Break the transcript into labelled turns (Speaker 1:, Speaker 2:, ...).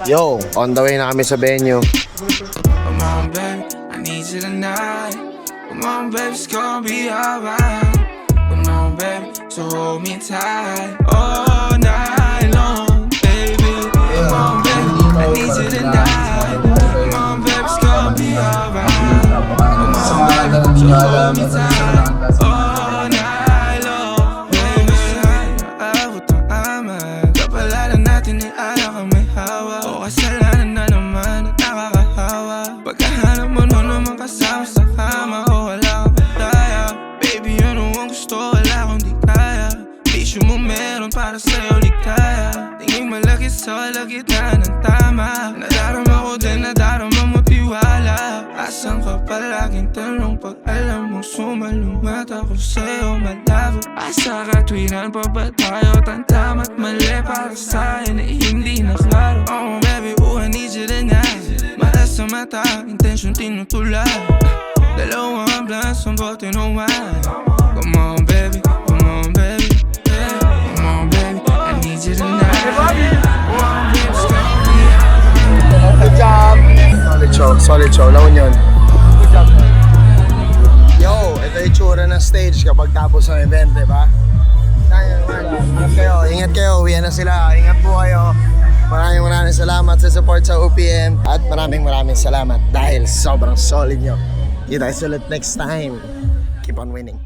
Speaker 1: Yo, on the way na kami sa venue.
Speaker 2: Come on, baby, I need you tonight. Come on, baby, it's gonna be alright. Come on, baby, so hold me tight all night long, baby. Come on, baby, I need you tonight. Come on, baby, it's gonna be alright. Come on, baby, so hold me tight all night long, baby. Aabot ang aman, kapalaran natin ni ayaw ka may hawa. O kasalanan na naman at nakakahawa. Pagkahanap mo nun naman kasama sa kama. O wala kang pataya, baby, ano ang gusto, wala kong di kaya. Bisyo mo meron para sa'yo ligaya. Tingin malaki sa kalagitnaan ng tama. Nadarama ko din, nadarama mo tiwala. Asan ka palaging tanong pag alam mong sumalungat ako sa'yo malabo. Asa ka tuwiran pa ba tayo? Tantama at mali para sa'yo na hindi na klaro. Oh baby, I need you tonight. Mata sa mata, intensyon tinutulad. Dalawang ambulance, ang bote ng wine. Come on baby, come on baby, yeah. Come on baby, I need you tonight. Come on baby, it's gonna be alright.
Speaker 1: Good job! Solid show, lawan yun. Good job. Yo, ito yung tsura ng stage kapag tapos ng event, diba? Ingat kayo, uwihan na sila. Ingat po kayo. Maraming salamat sa support sa OPM. At maraming salamat dahil sobrang solid nyo. Kita ulit next time. Keep on winning.